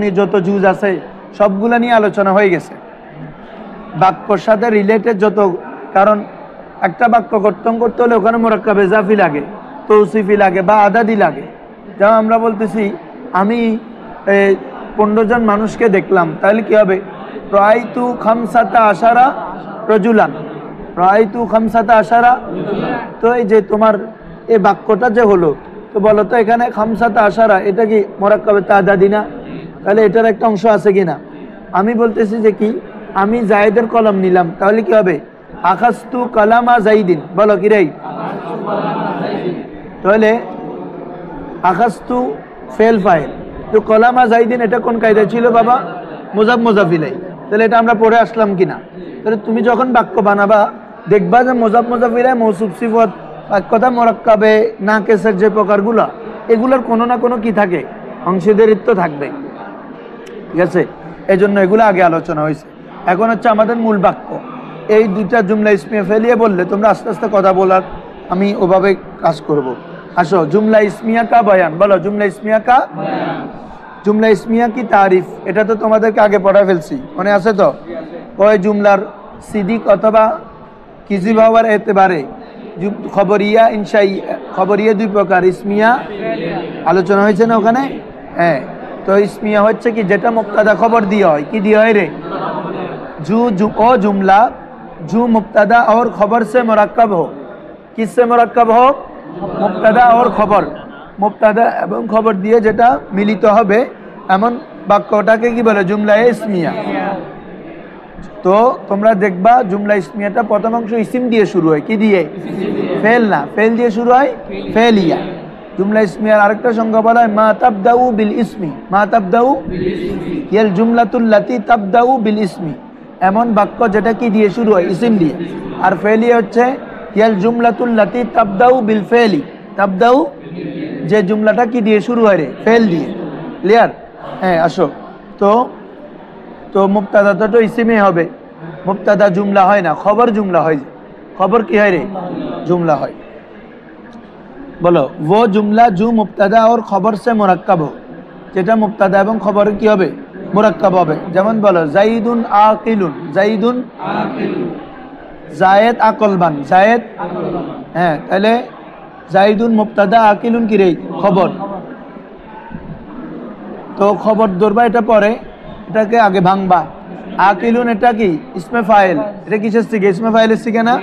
যত জুজ আছে সবগুলা নিয়ে আলোচনা হয়ে গেছে। বাক্যর সাথে রিলেটেড যত, কারণ একটা বাক্য গঠন করতে হলে ওখানে মুরাক্কাব ইজাফি লাগে, তৌসিফি লাগে বা আদাদি লাগে। যেমন আমরা বলতেছি আমি 15 জন মানুষকে দেখলাম, তাহলে কি হবে? রাআইতু খামসাতা আশারা রাজুলান, রাআইতু খামসাতা আশারা। তো এই যে তোমার এই বাক্যটা যে হলো, তো বলো তো এখানে খামসাতা আশারা এটা কি মুরাক্কাবে তাদাদি না? তাহলে এটার একটা অংশ আছে কিনা? আমি বলতেছি যে কি, আমি জায়েদের কলম নিলাম, তাহলে কি হবে? আখাস্তু কালামা জাইদিন, বলো কি রে? তাহলে আখাস্তু ফেল ফাইল, তো কলামা জাইদিন এটা কোন কায়দা ছিল বাবা? মুজাফ মুজাফিলাই। তাহলে এটা আমরা পড়ে আসলাম কিনা? তাহলে তুমি যখন বাক্য বানাবা দেখবা যে মুজাফ মুজাফিলাই, মৌসুফ সিফত, কথা মুরাক্কাবে নাকেসের যে প্রকারগুলো, এগুলোর কোনো না কোনো কি থাকে, অংশীদারিত্ব থাকবে। ঠিক আছে, এই জন্য এগুলো আগে আলোচনা হয়েছে। এখন হচ্ছে আমাদের মূল বাক্য। এই দুইটা জুমলা ইসমিয়া ফেলিয়ে বললে তোমরা আস্তে আস্তে কথা বলার আমি ওভাবে কাজ করব। আসো, জুমলা ইসমিয়া কা বয়ান, বলো জুমলা ইসমিয়া কা। জুমলা ইসমিয়া কি তারিফ, এটা তো তোমাদেরকে আগে পড়া ফেলছি, মনে আছে তো? ওই জুমলার সিদিক অথবা কিজিব হওয়ার এতেবারে খবরিয়া ইনশাই, খবরিয়া দুই প্রকার, ইসমিয়া আলোচনা হয়েছে না ওখানে? হ্যাঁ, তো ইসমিয়া হচ্ছে কি যেটা মুক্তাদা খবর দিয়ে হয়, কি দিয়ে হয় রে? ও जुमला जो मुब्तदा और खबर से मुरक्कब हो, किससे मुरक्कब हो? मुब्तदा और खबर, मुब्तदा এবং খবর দিয়ে যেটা মিলিত হবে এমন বাক্যটাকে কি বলে? জুমলা ইসমিয়া। তো তোমরা দেখবা জুমলা ইসমিয়াটা প্রথম অংশ ইসিম দিয়ে শুরু হয়, কি দিয়ে? ফেল না, ফেল দিয়ে শুরু হয়, ফেলিয়া। জুমলা ইসমিয়ার আরেকটা সংজ্ঞা বলা হয় মা তাবদাউ বিল ইসমি, মা তাবদাউ ইয়াল জুমলাতুল লাতি তাবদাউ বিল ইসমি, এমন বাক্য যেটা কি দিয়ে শুরু হয়? ইসিম দিয়ে। আর ফেলি হচ্ছে ইয়াল জুমলাতুল লাতি তাবদাউ বিল ফেলি, তাবদাউ যে জুমলাটা কি দিয়ে শুরু হয় রে? ফেল দিয়ে। ক্লিয়ার? হ্যাঁ, আসো। তো মুবতাদা তো ইসিমে হবে, মুবতাদা জুমলা হয় না, খবর জুমলা হয়। খবর কি হয় রে? জুমলা হয়। बोलो वो जुमला जो मुब्तदा और खबर से मुरक्कब हो, যেটা মুবতাদা এবং খবর কি হবে? মুরাক্কাব হবে। যেমন বলো জাইদুন আকিলুন, জাইদুন জায়েদ আকলবান, জায়েদ। হ্যাঁ, তাহলে জাইদুন মুবতাদা, আকিলুন কি রে? খবর। তো খবর ধরবা, এটা পরে, এটাকে আগে ভাঙবা। আকিলুন এটা কি? ইসমে ফাইল। এটা কিসের থেকে? ইসমে ফাইলের থেকে না?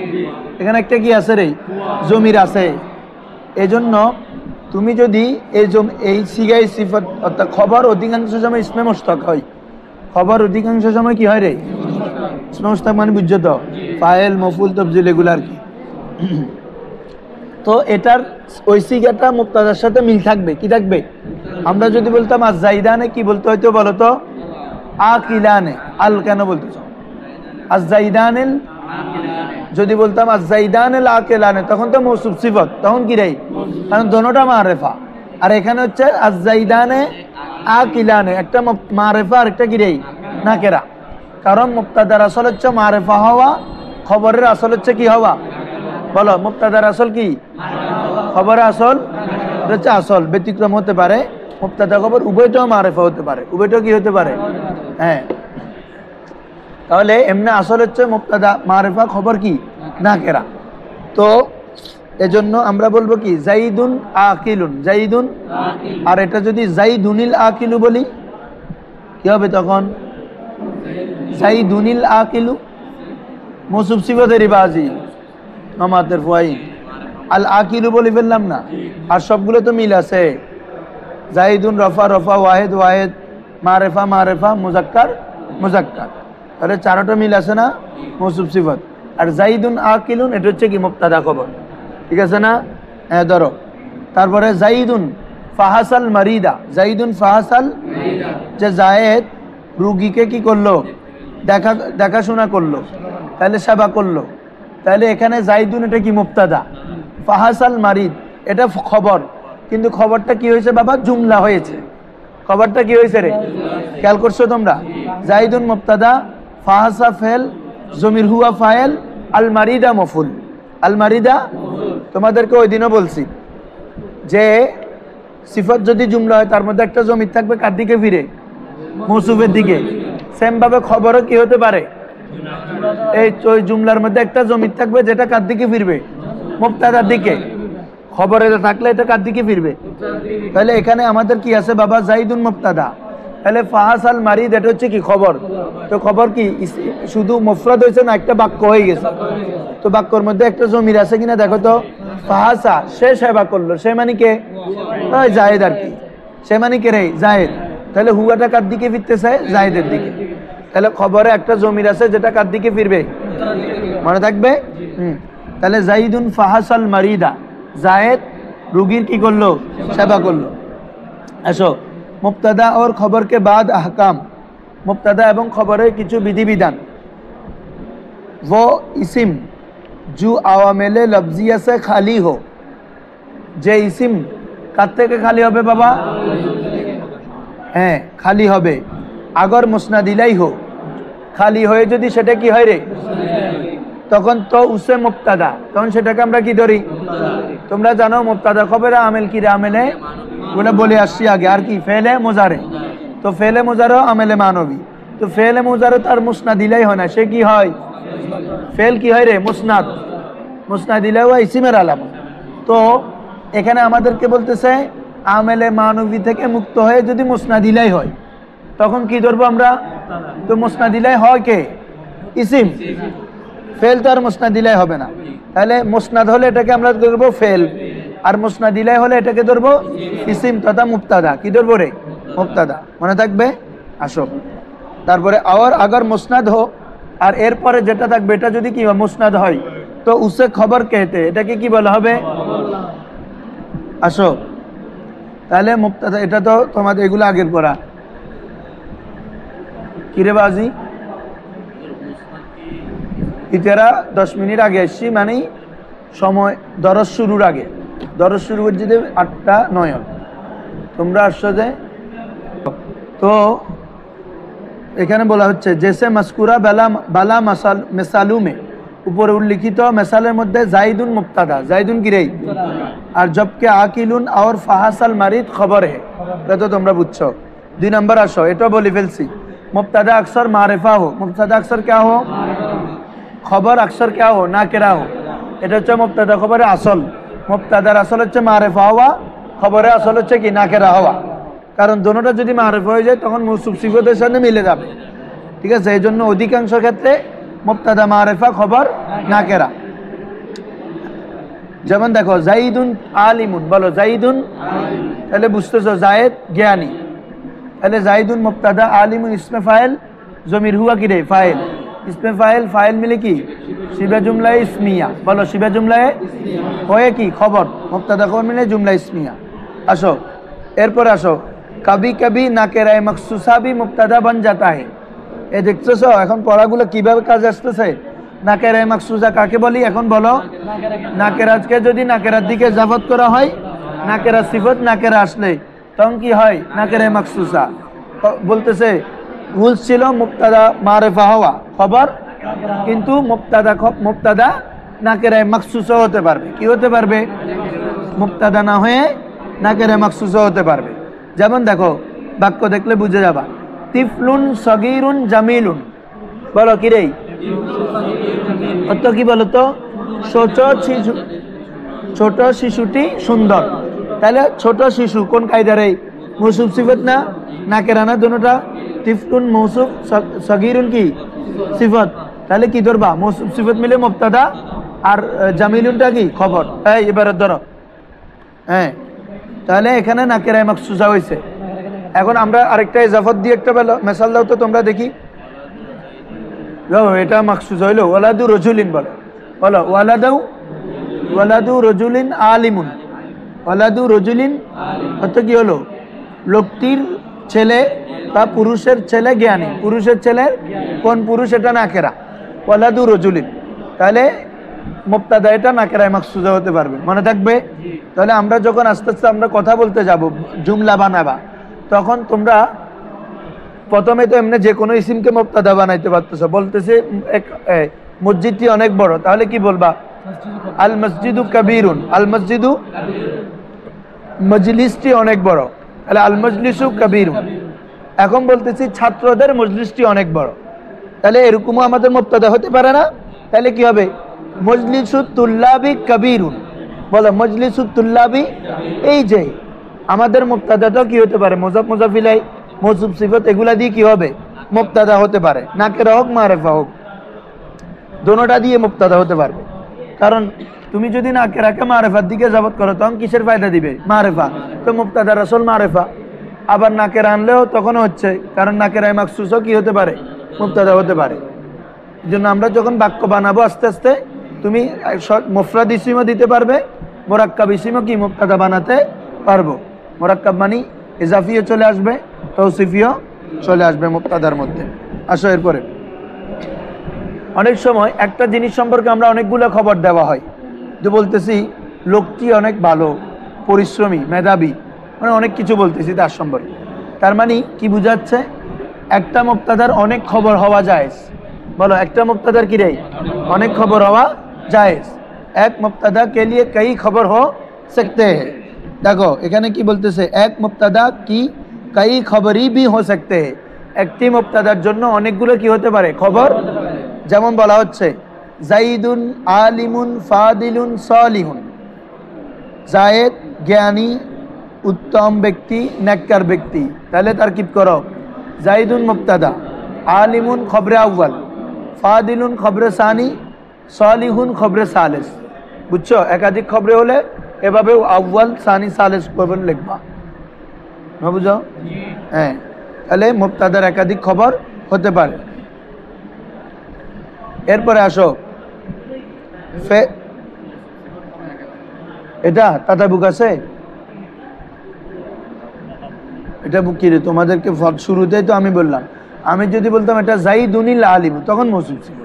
এখানে একটা কি আছে রে? জমির আছে। এজন্য তুমি যদি এই সিগাই সিফত অর্থাৎ খবর অধিকাংশ সময় ইসমে মুশতাক হয়, খবর অধিকাংশ সময় কি হয় রে? ইসমে মুশতাক মানে বুঝছো তো, ফাইল মফুল তফজিল এগুলো আর কি। তো এটার ওই সিগাটা মুবতাদার সাথে মিল থাকবে, কি থাকবে? আমরা যদি বলতাম আজ জাইদানে, কি বলতে হয়তো বলো তো? আকিলানে। আল কেন বলতেছ? আজ জাইদানিল। যদি বলতাম আজ-জাইদানিল আকিলানে, তখন তো মৌসুফ সিফত, তখন কি রে? কারণ দোনোটা মারেফা। আর এখানে হচ্ছে আজ-জাইদানে আকিলানে, একটা মারেফা আর একটা কি রে? নাকেরা। কারণ মুবতাদার আসল হচ্ছে মারেফা হওয়া, খবরের আসল হচ্ছে কি হওয়া? বলো, মুবতাদার আসল কি? খবরের আসল হচ্ছে আসল। ব্যতিক্রম হতে পারে, মুবতাদা খবর উভয়টাও মারেফা হতে পারে, উভয়টাও কি হতে পারে? হ্যাঁ, তাহলে এমনি আসল হচ্ছে মুবতাদা মারিফা, খবর কি? নাকেরা। তো এজন্য আমরা বলবো কি? জাইদুন আকিলুন, জাইদুন। আর এটা যদি জাইদুনিল আকিলু বলি কি হবে তখন? জাইদুনিল আকিলু মৌসুফ সিফাতের বাজি মামাতের ফাইল, আল আকিলু বলি ফেললাম না। আর সবগুলো তো মিল আছে, জাইদুন রফা রফা, ওয়াহেদ ওয়াহেদ, মারেফা মারেফা, মুজাক্কার মুজাক্কার। তাহলে চারটা মিল আছে না মৌসুফ সিফত। আর জাইদুন আকিলুন এটা হচ্ছে কি? মুবতাদা খবর। ঠিক আছে না? হ্যাঁ, ধরো তারপরে জাইদুন ফাহাসাল মারিদা, জাইদুন ফাহাসাল, যে জায়েদ রুগীকে কি করলো? দেখাশোনা করলো, তাহলে সেবা করলো। তাহলে এখানে জাইদুন এটা কি? মুবতাদা। ফাহাসাল মারিদ এটা খবর, কিন্তু খবরটা কি হয়েছে বাবা? জুমলা হয়েছে। খবরটা কি হয়েছে রে? খেয়াল করছো তোমরা? জাইদুন মুবতাদা, ফাহাসা ফেল, জমির হুয়া ফাইল, আল মারিদা মফুল। আল মারিদা তোমাদেরকে ওই দিনও বলছি যে সিফত যদি জুমলা হয় তার মধ্যে একটা জমির থাকবে কার দিকে ফিরে? মৌসুফের দিকে। সেম ভাবে খবরও কি হতে পারে, এই ওই জুমলার মধ্যে একটা জমির থাকবে যেটা কার দিকে ফিরবে, মুবতাদার দিকে। খবরে থাকলে এটা কার দিকে ফিরবে। তাহলে এখানে আমাদের কি আছে বাবা, জাইদুন মুবতাদা। তাহলে ফাহাসাল মারিদ এটা হচ্ছে কি খবর। তো খবর কি শুধু মুফরাদ হয়েছে না একটা বাক্য হয়ে গেছে। তো বাক্যর মধ্যে একটা জমির আছে কিনা দেখো তো। ফাহাসা সে সেবা করলো, সে মানে কে, ওই জায়েদ আর কি। সে মানে কে রে, জায়েদ। তাহলে হুয়াটা কার দিকে ফিরতেছে, জায়েদের দিকে। তাহলে খবরে একটা জমির আছে যেটা কার দিকে ফিরবে, মনে থাকবে। তাহলে জাইদুন ফাহাসাল মারিদা, জায়েদ রুগীর কি করলো, সেবা করলো। আসো মুবতাদা और खबर के बाद अहकाम, मुब्तदा এবং খবরের কিছু বিধিবিধান। वो इसिम जो आवामिल लफ्जिया से खाली हो, যে ইসিম কার থেকে খালি হবে বাবা, হ্যাঁ খালি হবে। আগর মুসনাদিলাই হো, খালি হয়ে যদি সেটা কি হয় রে, তখন তো উসে মুবতাদা, তখন সেটাকে আমরা কি ধরি। তোমরা জানো মুবতাদা খবরে আমেল কি রে, আমেলে বলে বলে আসছি আগে। আর কি ফেলে মুজারে, তো ফেলে মুজারে আমেলে মানবী। তো ফেলে মুজারে তার মুসনাদিলাই হয় না, সে কি হয়, ফেল কি হয় রে, মুসনাদ। মুসনাদিলাই হয় ইসিমের আলামত। তো এখানে আমাদেরকে বলতেছে আমেলে মানবী থেকে মুক্ত হয়ে যদি মুসনাদিলাই হয় তখন কি ধরবো আমরা। তো মুসনাদিলাই হয় কে, ইসিম। ফেল তো আর মুসনাদিলাই হবে না। তাহলে মুসনাদ হলে এটাকে আমরা ধরবো ফেল, আর মুসনাদিলাই হলে এটাকে ধরবো ইসিম তথা মুবতাদা। কি ধরবো রে, মুবতাদা। মনে থাকবে। আসো তারপরে আর আগর মুসনাদ হো, আর এরপরে যেটা থাকবে এটা যদি কি মুসনাদ হয় তো উসে খবর কেতে, এটাকে কি বলা হবে। আসো তাহলে মুবতাদা, এটা তো তোমাদের এগুলো আগের পড়া। কিরে বাজি ইতেরা 10 মিনিট আগে আসছি, মানে সময় দরজ শুরুর আগে। দরজ শুরু করছি 8টা 9। তোমরা আসছো যে। তো এখানে বলা হচ্ছে জেসে মাসকুরা বালা মেসালুমে, উপরে উল্লিখিত মেসালের মধ্যে জাইদুন মুবতাদা, জাইদুন কি রে, আর জবকে আকিলুন और ফাহাসাল মারিদ খবর হে। এটা তো তোমরা বুঝছো। 2 নম্বর আসো, এটা বলে ফেলছি। मुब्तदा अक्सर मारिफा हो, मुब्तदा अक्सर क्या हो, खबर अक्सर क्या हो, ना केरा हो। এটা হচ্ছে মুবতাদা খবরের আসল। মুবতাদার আসল হচ্ছে মারিফা হওয়া, খবরের আসল হচ্ছে কি না কেরা হওয়া। কারণ দুটোটা যদি মারিফা হয়ে যায় তখন মৌসুফ সিফতের সাথে মিলে যাবে। ঠিক আছে, এই জন্য অধিকাংশ ক্ষেত্রে মুবতাদা মারিফা, খবর না কেরা। যেমন দেখো জাইদুন আলিমুন, বলো জাইদুন, তাহলে বুঝতেছো জায়েদ জ্ঞানী। তাহলে জাইদুন মুবতাদা, আলিমুন ইসমে ফাইল, জমির হুয়া কি রে, ফাইল। ইসমে ফাইল, ফাইল মিলে কি শিবা জুমলায় ইসমিয়া, বলো শিবা জুমলায় হয়ে কি খবর, মুবতাদা খবর মিলে জুমলা ইসমিয়া। আসো এরপর আসো, কবি কবি নাকেরায়ে মখসুসা ভি মুবতাদা বন জাতা হে। এই দেখতেছো এখন পড়াগুলো কিভাবে কাজে আসতেছে। নাকেরায়ে মখসুসা কাকে বলি, এখন বলো। নাকেরাজকে যদি নাকেরার দিকে ইজাফত করা হয়, নাকেরা সিফত নাকেরা আসলে তখন কি হয়, নাকেরায়ে মখসুসা। বলতেছে রুলস ছিল মুবতাদা মারিফা হওয়া, খবর, কিন্তু মুবতাদা নাকেরায়ে মখসুসা হতে পারবে। কি হতে পারবে, মুবতাদা না হয়ে নাকেরায়ে মখসুসা হতে পারবে। যেমন দেখো বাক্য দেখলে বুঝে যাবা। তিফলুন সগীরুন জামিলুন, বলো কি রে, অর্থ কি বলো তো, ছোট শিশুটি সুন্দর। তাহলে ছোট শিশু কোন কায়দারে, মৌসুফ সিফত না নাকেরা না দুটোটা। তিফলুন মৌসুফ, সগীরুন কি সিফত। তাহলে কি ধরবা, মৌসুফ সিফত মিলে মুবতাদা আর জামিলুনটা কি খবর। এই এবারে ধরো, হ্যাঁ তাহলে এখানে নাকেরায়ে মখসুসা হয়েছে। এখন আমরা আরেকটা ইজাফত দিয়ে একটা মেসাল দাও তো তোমরা দেখি। এটা মখসুসা হইলো ওয়ালাদু রজুলিন, বলো বলো ওয়ালাদু রজুলিন আলিমুন। ওয়ালাদু রজুলিন অর্থ কি হলো, লোকটির ছেলে বা পুরুষের ছেলে জ্ঞানী। পুরুষের ছেলে কোন পুরুষ, এটা নাকেরা। ওয়ালাদু রজুলিন, তাহলে মুবতাদা এটা নাকেরায়ে মখসুসা হতে পারবে। মনে থাকবে। তাহলে আমরা যখন আস্তে আস্তে আমরা কথা বলতে যাব, জুমলা বানাবা, তখন তোমরা প্রথমে তো এমনি যে কোনো ইসিমকে মুবতাদা বানাইতে পারতেছো। বলতেছে মসজিদটি অনেক বড়, তাহলে কি বলবা, আল মসজিদু কবিরুন, আল মসজিদু, মজলিসটি অনেক বড়, তাহলে আল মজলিসু কবিরুন। এখন বলতেছি ছাত্রদের মজলিসটি অনেক বড়, তাহলে এরকমও আমাদের মুবতাদা হতে পারে না? তাহলে কি হবে? মজলিসুত তুল্লাবি কবিরুন। বলো মজলিসুত তুল্লাবি, এই যে আমাদের মুবতাদাটাও কি হতে পারে? মুজাফ মুজাফ ইলাই, মৌসুফ সিফত এগুলা দিয়ে কি হবে? মুবতাদা হতে পারে, নাকেরা হোক মারেফা হোক, দোনোটা দিয়ে মুবতাদা হতে পারবে। কারণ তুমি যদি নাকেরাকে মারেফার দিকে যাবত করো তখন কিসের ফায়দা দিবে? মারেফা। তো মুবতাদা রাসূল মারেফা, আবার নাকেরা আনলেও তখন হচ্ছে, কারণ নাকেরায় মাকসুসও কি হতে পারে? মুবতাদা হতে পারে। এই জন্য আমরা যখন বাক্য বানাবো আস্তে আস্তে তুমি মুফরাদ ইসিমও দিতে পারবে, মোরাক্কাব ইসিমও কি মুবতাদা বানাতে পারবো। মোরাক্কাব মানি ইজাফিও চলে আসবে, তৌসিফিও চলে আসবে মুবতাদার মধ্যে। আসো এরপরে, অনেক সময় একটা জিনিস সম্পর্কে আমরা অনেকগুলো খবর দেওয়া হয়, যে বলতেছি লোকটি অনেক ভালো, পরিশ্রমী, মেধাবী, মানে অনেক কিছু বলতেছি তার সম্পর্কে। তার মানে কি বুঝাচ্ছে? একটা মুবতাদার অনেক খবর হওয়া জায়েজ। বলো একটা মুবতাদার কি রে? অনেক খবর হওয়া জায়েজ। এক মুবতাদা কে লিয়ে কই খবর हो सकते हैं। দেখো এখানে কি বলতেছে? এক মুবতাদা কি কই খবরই भी हो सकते हैं। একটি মুবতাদার জন্য অনেকগুলো কি হতে পারে? খবর। যেমন বলা হচ্ছে জাইদুন আলিমুন ফাদিলুন সালিহুন, জায়েদ জ্ঞানী, উত্তম ব্যক্তি, নেককার ব্যক্তি। তাহলে তারকিব করো, জাইদুন মুবতাদা, আলিমুন খবরে আউয়াল, ফাদিলুন খবরে সানি, সালিহুন খবরে সালেস। বুঝছো? একাধিক খবরে হলে এভাবে আউয়াল সানি সালেস খবর লিখবা, বুঝো? হ্যাঁ, তাহলে মুবতাদার একাধিক খবর হতে পারে। এরপরে আসো, এটা তাতা বুক আছে, এটা বুক কি রে? তোমাদেরকে শুরুতেই তো আমি বললাম, আমি যদি বলতাম এটা জাইদুনিল আলিম তখন মৌসুফ ছিল।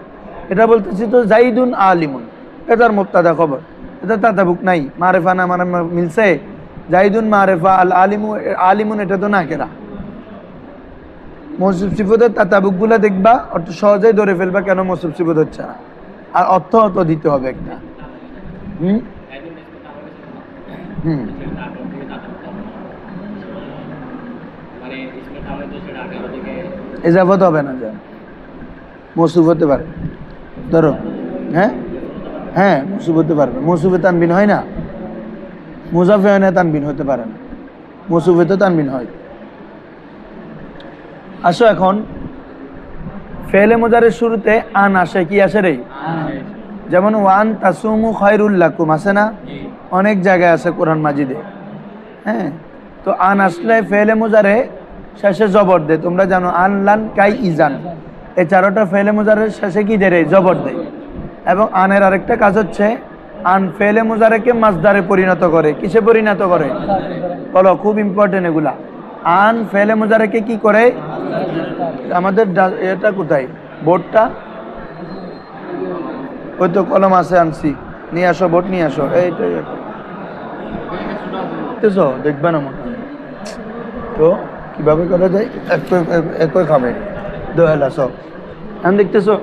এটা বলতেছি তো জাইদুন আলিমুন, এটার মুবতাদা খবর, এটা তাতা বুক নাই, মারেফা না মানে মিলছে। জাইদুন মারেফা, আল আলিমু আলিমুন এটা তো না কেরা। মৌসুফ সিফতের তাতাবুকগুলো দেখবা, অর্থ সহজেই ধরে ফেলবা কেন মৌসুফ সিফত হচ্ছে না, আর অর্থ অত দিতে হবে একটা। এজাফত হবে না, যা মৌসুফ হতে পারে। ধরো হ্যাঁ হ্যাঁ মৌসুফ হতে পারবে। মৌসুফে তানবিন হয় না, মুজাফে হয় না, তানবিন হতে পারে না, মৌসুফে তো তানবিন হয়। আসো এখন ফেলে মুজারের শুরুতে আন আসে, কি আসে রে? যেমন ওয়ান তাসুমু খায়রুল লাকুম আছে না, অনেক জায়গায় আছে কোরআন মাজিদে। হ্যাঁ, তো আন আসলে ফেলে মুজারে শেষে জবর দেয়। তোমরা জানো আন লান কাই ইজান, এই চারোটা ফেলে মুজারের শেষে কি দেয়? জবর দেয়। এবং আনের আরেকটা কাজ হচ্ছে আন ফেলে মুজারেকে মাজদারে পরিণত করে। কিসে পরিণত করে? বলো, খুব ইম্পর্টেন্ট এগুলা। আন ফেলে মুজারেকে কি করে? আমাদের এটা কোথায় বোর্ডটা? ওই তো কলম আছে, আনছি, নিয়ে আসো, বোর্ড নিয়ে আসো। এইটাই দেখবে না মনে তো কিভাবে করা যায়? একই খাবে দোয়ালা সব এখন দেখতেছো।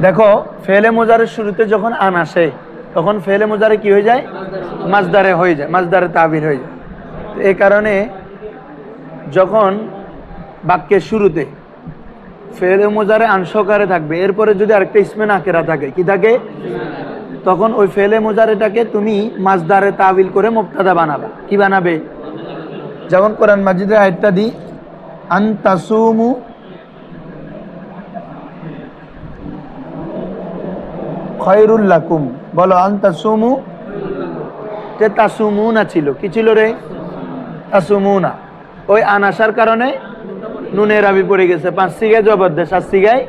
দেখো ফেলে মুজারের শুরুতে যখন আন আসে তখন ফেলে মুজারে কি হয়ে যায়? মাজদারে হয়ে যায়, মাজদারে তাবির হয়ে যায়। এই কারণে যখন বাক্যের শুরুতে ফেলে মুজারে আনসকারে থাকবে, এরপরে যদি আরেকটা ইসমে নাকেরা থাকে, কি থাকে? তখন ওই ফেলে মুজারেটাকে তুমি মাজদারে তাবিল করে মুবতাদা বানাবা। কি বানাবে? যেমন কোরআন মাজিদের আয়াতটা দি, আন তাসুমু খায়রুল লাকুম। বলো আন তাসুমু, তে তাসুমুনা ছিল, কি ছিল রে? তাসুমুনা। ওই আন আসার কারণে নুনের রাবি পড়ে গেছে। 5 সিগায় জবর দেয়, 7 সিগায়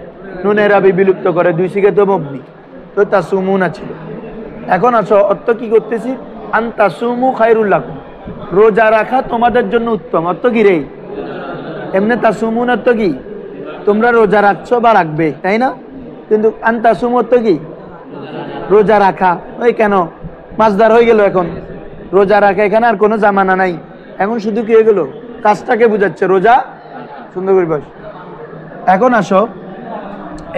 নুনের রাবি বিলুপ্ত করে, 2 সিগায় তো মবনি, তো তাসুমুনা ছিল। এখন আসো অর্থ কি করতেছি? আন তাসুমু খায়রুল লাকুম, রোজা রাখা তোমাদের জন্য উত্তম। অর্থ কি রে? এমনি তাসুমুন অর্থ কি? তোমরা রোজা রাখছো বা রাখবে, তাই না? কিন্তু আন তাসুমু অর্থ কি? রোজা রাখা। ওই কেন মাজদার হয়ে গেল? এখন রোজা রাখা, এখানে আর কোনো জামানা নাই, এখন শুধু কি হয়ে গেল? কাজটাকে বুঝাচ্ছে, রোজা। সুন্দর করে বস। এখন আসো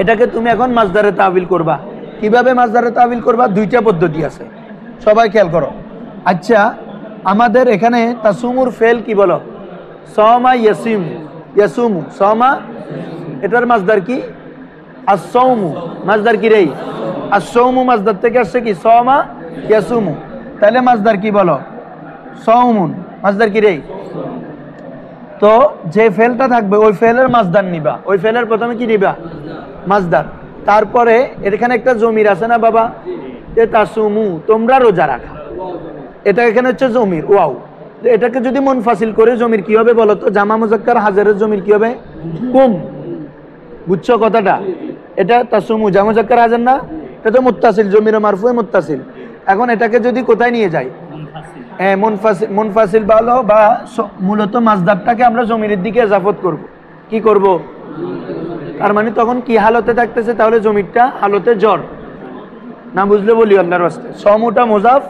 এটাকে তুমি এখন মাজদারে তাবিল করবা। কিভাবে মাজদারে তাবিল করবা? 2টা পদ্ধতি আছে, সবাই খেয়াল করো। আচ্ছা, আমাদের এখানে তাসুমুর ফেল কি বলো? সামা ইয়াসিম, ইয়াসুমু, সামা এটার মাজদার কি? আস-সাওমু। মাজদার কি রে? আস-সাওমু মাজদার থেকে আসছে কি? সামা ইয়াসুমু। তাহলে মাজদার কি বলো? সাওমুন। মাজদার কি রে? তো যে ফেলটা থাকবে ওই ফেলের মাজদার নিবা, ওই ফেলের প্রথমে কি নিবা? মাজদার। তারপরে এখানে একটা জমির আছে না বাবা, যে তাসুমু, তোমরা রোজা রাখা, এটা এখানে হচ্ছে জমির। ওয়াও, এটাকে যদি মুনফাসিল করে জমির কি হবে বলো তো? জামা মুজাক্কার হাজারের জমির কি হবে? কুম। বুঝছো কথাটা? এটা তাসুমু জামা মুজাক্কার হাজার না, এটা তো মুত্তাসিল, জমির মারফুয়ে মুত্তাসিল। এখন এটাকে যদি কোথায় নিয়ে যাই? মুনফাসিল ভালো, বা মূলত মাজদারটাকে আমরা জমির দিকে ইজাফত করব। কি করব? তার মানে তখন কি হালতে থাকতেছে? তাহলে জমিরটা হালতে জর। না বুঝলে বলি আল্লাহর রাস্তে, সমুটা মুজাফ,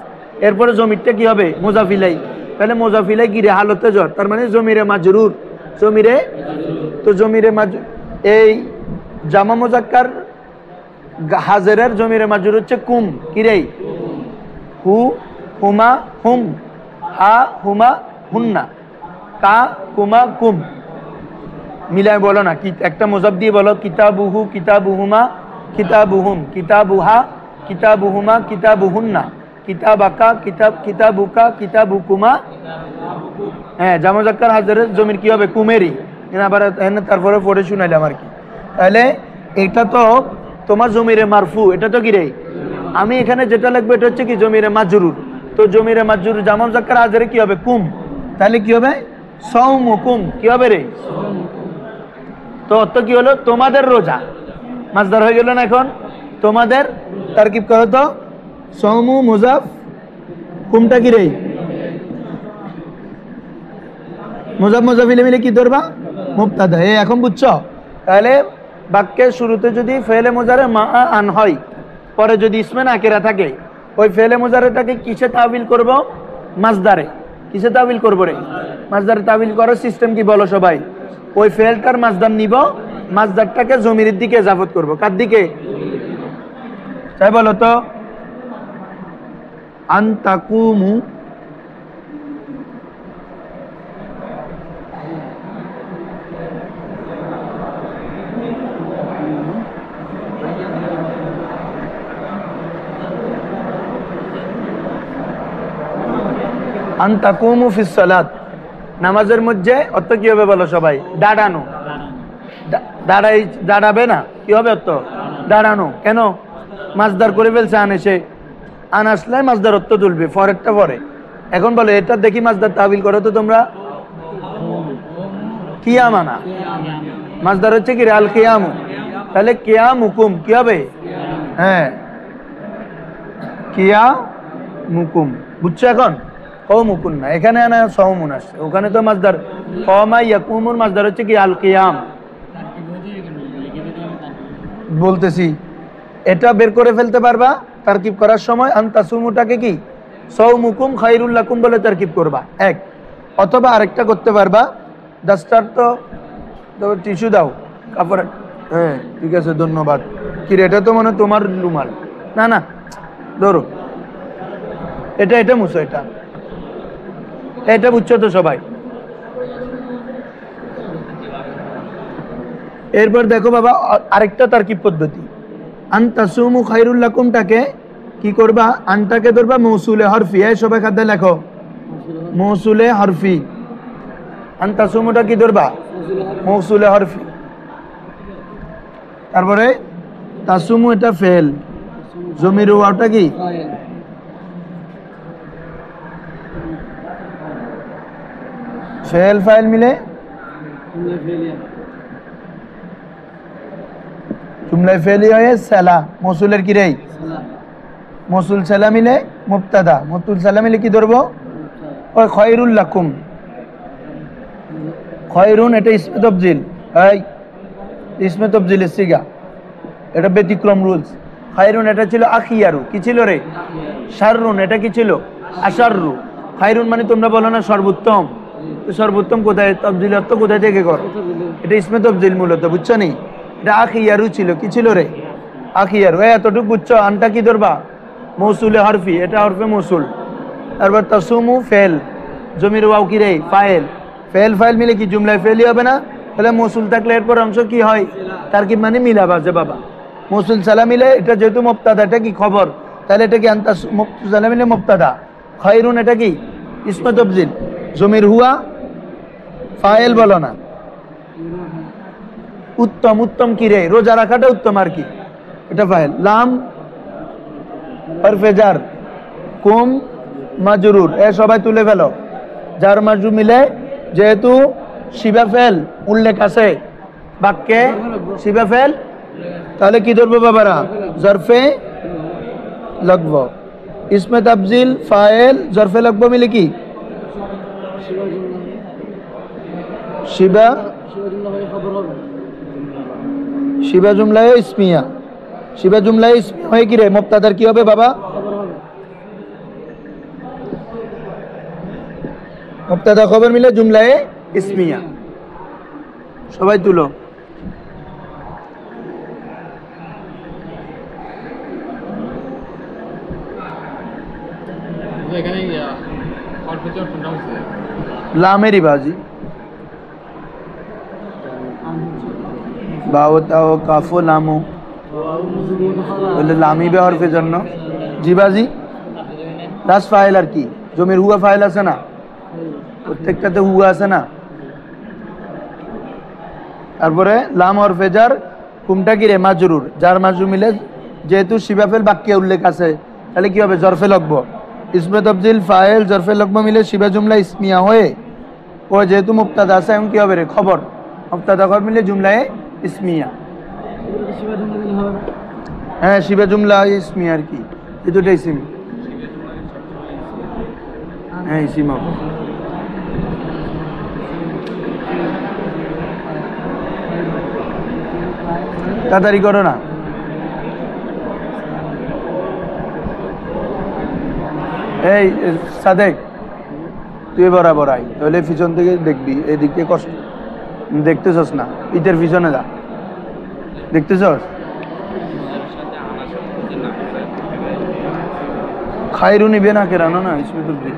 এরপরে জমিরটা কি হবে? মুজাফিলাই। তাহলে মুজাফিলাই কি রে? হালতে জর। তার মানে জমিরে মাজরুর, জমিরে। তো জমিরে এই জামা মুজাক্কার হাজারের জমিরে মাজরুর হচ্ছে কুম। কি রে? হু, হুমা, হুম, হা, হুমা, হুন্না, কা, কুমা, কুম। মিলায় বলো না, কি একটা মুজাফ দিয়ে বলো। কিতাবুহু, কিতাবুহুমা, কিতাবুহুম, কিতাবুহা, কিতাবুহুমা, কিতাবুহুন্না, কিতাবাকা, কিতাবুকা, কিতাবুকুমা। হ্যাঁ, জামা মুজাক্কার হাজারের জমির কি হবে? কুমেরি। আবার তারপরে পড়ে শুনাইলাম আর কি। তাহলে এটা তো তোমার জমিরে মারফু, এটা তো কি রে? আমি এখানে যেটা লিখবো এটা হচ্ছে কি? জমিরে মাজরুর। তো জমিরে মাজরুর জামা মুজাক্কার হাজারে কি হবে? কুম। তাহলে কি হবে? সাওমু কুম। কি হবে রে? তো অর্থ কি হলো? তোমাদের রোজা। মাজদার হয়ে গেল না এখন? তোমাদের। তারকিব করো তো। সাওমু মুজাফ, কুমটা কি রে? মুজাফ মুজাফিলে মিলে কি ধরবা? মুবতাদা। এখন বুঝছো? তাহলে বাক্যের শুরুতে যদি ফেলে মুজারে মা আন হয়, পরে যদি ইসমে নাকিরা থাকে, ওই ফেলে মুজারেটাকে কিসে তাবিল করব? মাজদারে। কিসে তাবিল করব রে? মাজদারে তাবিল করার সিস্টেম কি বলো সবাই? ওই ফেলটার মাজদার নিব, মাজদারটাকে জমির দিকে ইজাফত করব। কার দিকে? তাই বলো তো। আনতাকুমু, আনতাকুমু ফিস সালাত, নামাজের মধ্যে অর্থ কি হবে বলো সবাই? দাঁড়ানো। দাঁড়াবে না, কি হবে অর্থ? দাঁড়ানো। কেন? মাজদার করে ফেলছে আন, এসে আন আসলে মাজদার অর্থ তুলবে, পরেরটা পরে। এখন বলো এটা দেখি মাজদার তাবিল করো তো তোমরা। কিয়ামানা, মাজদার হচ্ছে কি? আল কিয়ামু। তাহলে কিয়ামুকুম কি হবে? হ্যাঁ, কিয়ামুকুম। বুঝছো এখন? কওমুকুন না, এখানে না সাওমুন আসছে, ওখানে তো মাজদার কওমা ইয়াকুমুর মাজদার হচ্ছে কি? আল কিয়াম। বলতেছি এটা বের করে ফেলতে পারবা তারকিব করার সময়। আনতাসুমুটাকে কি? সাওমুকুম খায়রুল লাকুম বলে তারকিব করবা এক। অথবা আরেকটা করতে পারবা, ডাস্টার তো টিস্যু দাও, কাপড়। হ্যাঁ ঠিক আছে, ধন্যবাদ। কি রে, এটা তো মনে তোমার রুমাল। না না, ধরো এটা, এটা মুছো, এটা এটা বুঝছো তো সবাই? এরপর দেখো বাবা আরেকটা তারকিব পদ্ধতি। আনতাসুমু খায়রুল লাকুমটাকে কি করবা? আনটাকে ধরবা মৌসুলে হরফি। এই সবাই খাদ্য লেখো, মৌসুলে হরফি। আনতাসুমুটা কি ধরবা? মৌসুলে হরফি। তারপরে তাসুমু এটা ফেল, জমির ওয়াওটা কি? ফেল ফাইল মিলে জুমলায় ফেলি হয়ে সেলা, মৌসুলের কি রে? মৌসুল সেলা মিলে মুবতাদা, মৌসুল সেলা মিলে কি ধরবো? ওই খায়রুল লাকুম। খায়রুন এটা ইসমে তফজিল, এই ইসমে তফজিলের সিগা, এটা ব্যতিক্রম রুলস। খায়রুন এটা ছিল আখিয়ারু, কি ছিল রে? শাররুন এটা কি ছিল? আশাররু। খায়রুন মানে তোমরা বলো না সর্বোত্তম, সর্বোত্তম কোথায়? তফজিল অর্থ কোথায় থেকে করো? এটা ইসমে তফজিল মূলত, বুঝছো নি? এটা আখিয়ারু ছিল, কি ছিল রে? আখিয়ারু। এতটুকু বুঝছো? আনটা কি ধরবা? মৌসুলে হরফি, এটা হরফে মৌসুল। তারপর তাসুমু ফেল, জমির ওয়াও কি রে? ফাইল। ফেল ফাইল মিলে কি জুমলায় ফেলই হবে না? তাহলে মৌসুল থাকলে এরপর অংশ কি হয়? তারকিব মানে মিলা বাজে বাবা। মৌসুল সালা মিলে এটা যেহেতু মুবতাদা, এটা কি খবর, তাহলে এটা কি আনতা সালা মিলে মুবতাদা। খায়রুন এটা কি ইসমে তাফজিল। জমির হুয়া ফাইল বলো না। উত্তম, উত্তম কি রে? রোজা রাখাটা উত্তম আর কি, এটা ফাইল। লাম হরফে জার, কুম মাজরুর, এ সবাই তুলে ফেলো। জার মাজরুর মিলে যেহেতু শিবা ফেল উল্লেখ আছে বাক্যে, শিবা ফেল, তাহলে কি ধরবো বাবারা? জরফে লাগব। ইসমে তাফজিল ফাইল জরফে লাগব মিলে কি শিবা, শিবা জুমলায় ইসমিয়া। শিবা জুমলায় ইসমিয়া হয়ে কি রে? মুবতাদার কি হবে বাবা? মুবতাদা খবর মিলে জুমলায় ইসমিয়া। সবাই তুলো। লামেরই বাজি বাও তাও কাফো লামো বলে লামি বে হরফের জন্য জি বাজি। লাস্ট ফাইল আর কি? জমির হুয়া ফাইল আছে না, প্রত্যেকটাতে হুয়া আছে না। তারপরে লাম হরফে জার, কুমটা কি রে? মাজরুর। জার মাজরুর মিলে যেহেতু শিবাফেল বাক্যে উল্লেখ আছে, তাহলে কি হবে? জরফে লাগবো। ইসমে তাফজিল ফাইল জরফে লাগবো মিলে শিবা জুমলা ইসমিয়া হয়ে, ও যেহেতু মুবতাদা আছে এখন কি হবে রে? খবর। মুবতাদা খবর মিলে জুমলায় ইসমিয়া। হ্যাঁ, শিবা জুমলা ইসমিয়া আর কি, এই দুটাই ইসিম। হ্যাঁ ইসিম হবে। তাড়াতাড়ি করো না। এই সাদেক, তুই বরাবর আই, তাহলে পিছন থেকে দেখবি, এদিক থেকে কষ্ট দেখতেছস না, ইটের পিছনে যা, দেখতেছস? খায়রু নিবে না কেরানো না ইসমে তাফজিল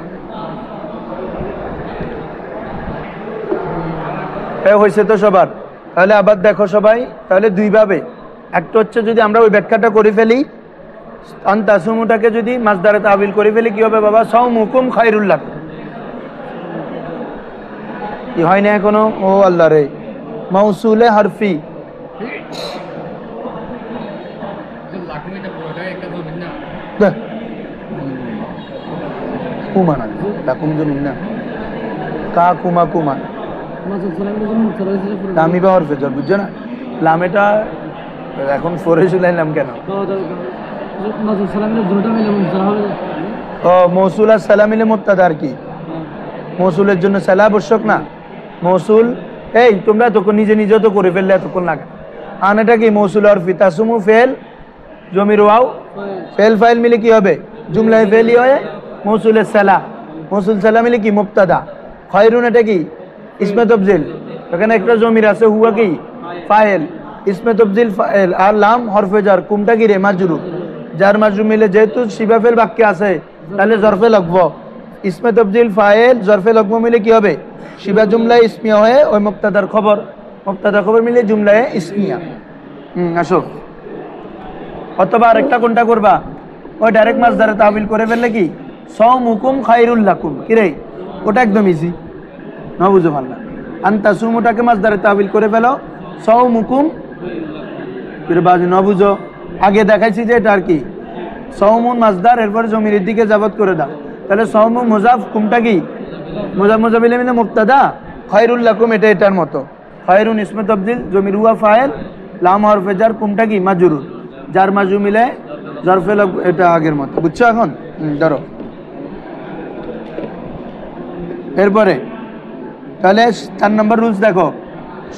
হয়েছে তো সবার। তাহলে আবার দেখো সবাই, তাহলে দুইভাবে, একটা হচ্ছে যদি আমরা ওই ব্যাখ্যাটা করে ফেলি, আনতাসুমুটাকে যদি মাসদারে তাবিল করে ফেলি কি হবে বাবা? সাওমুকুম খায়রুল লাকুম। কি হয় না এখনো? ও আল্লাহ রে, মাউসুলে হারফি কুমানা লাকুম জমিন না কা কুমা কুমান দামি বা হরফে জর, বুঝছো না? লামেটা এখন ফোরে শুলাইলাম কেন? ও মৌসুল আর সালাম মিলে মুবতাদা আর কি। মৌসুলের জন্য সালা আবশ্যক না। মৌসুল এই তোমরা তখন নিজে নিজে তো করে ফেললে এতক্ষণ লাগে। আনাটা কি? মৌসুল আর ফিতাসুমু ফেল জমির ওয়াও ফেল ফাইল মিলে কি হবে? জুমলায় ফেলই হয় মৌসুলের সালা। মৌসুল সালা মিলে কি? মুবতাদা। খায়রুন এটা কি? ইসমে তাফজিল। এখানে একটা জমির আছে হুয়া কি? ফাইল। ইসমে তাফজিল ফাইল আর লাম হরফে জার, কুমটা কি রে? মাজরুর। জার মাজরুর মিলে যেহেতু শিবা ফেল বাক্যে আছে, তাহলে জরফে লাগব। ইসমে তাফজিল ফাইল জরফে লাগব মিলে কি হবে? শিবা জুমলায় ইসমিয়া হয়ে ওই মুবতাদার খবর, মুবতাদা খবর মিলে জুমলায় ইসমিয়া। আসো। অথবা আরেকটা কোনটা করবা? ওই ডাইরেক্ট মাসদারে তাবিল করে ফেললে কি? সাওমুকুম খায়রুল লাকুম, কি রে? ওটা একদম ইজি, না বুঝো পারলা। আনতাসুমুটাকে মাসদারে তাবিল করে ফেলো, সাওমুকুম বাজু, না বুঝো? আগে দেখাইছি যে এটা আর কি সাওমুন মাসদার, এরপরে জমির দিকে যাবত করে দাও, তাহলে সাওমু মুজাফ, কুমটা কি? মুজাফ মুজাফিলে মিলে মুবতাদা, খায়রুল লাকুম এটা এটার মতো। খায়রুন ইসমে তাফজিল জমির হুয়া ফাইল, লাম হরফে জার, কুমটা কি? মাজরুর। জার মাজরুর মিলে জরফে লাগ, এটা আগের মতো, বুঝছো এখন? ধরো এরপরে তাহলে 4 নম্বর রুলস দেখো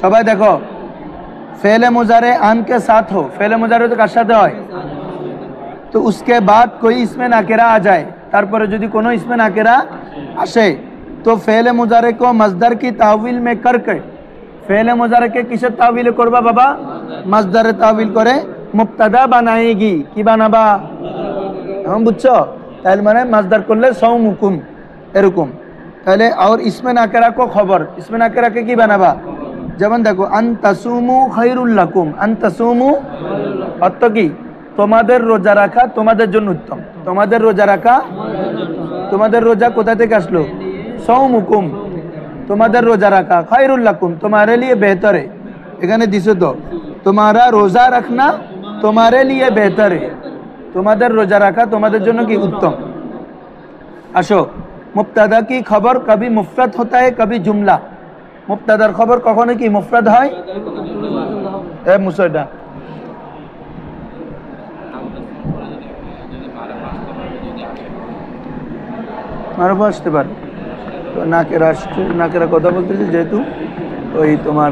সবাই, দেখো फेले मुजारे आन के साथ हो, फेले मुजारे तो কার সাথে হয়? तो उसके बाद कोई इसमें नाकिरा आ जाए, তারপরে যদি কোনো इसमें नाकिरा আসে तो फेले मुजारे को मजदर की तावील में करके, फेले मुजारे के किसের तावील করবা বাবা? मजदर तावील করে মুবতাদা বানাएगी, কি বানাবা? বুঝছো? তাহলে মানে মজদর করলে সাওমুকুম এরকম। তাহলে আর ইসমে নাকেরা কো খবর, ইসমে নাকেরাকে কি বানাবা? যেমন দেখো আনতাসুমু খায়রুল লাকুম, আনতাসুমু অর্থ কি? তোমাদের রোজা রাখা তোমাদের জন্য উত্তম। তোমাদের রোজা রাখা, তোমাদের রোজা কোথা থেকে আসলো? সৌমুকুম, তোমাদের রোজা রাখা, খায়রুল লাকুম তোমারে লিয়ে বেহতর है। এখানে দিছো তো তোমারা রোজা রাখনা তোমারে লিয়ে বেহতর है, তোমাদের রোজা রাখা তোমাদের জন্য কি উত্তম। আসো, মুবতাদা কি খবর কবি মুফরদ होता है कभी जुमला। মুবতাদার খবর কখনো কি মুফরদ হয়? এ মুসইদা মারফা আসতে পারে তো, নাকেরা কথা বলতেছে যেহেতু ওই তোমার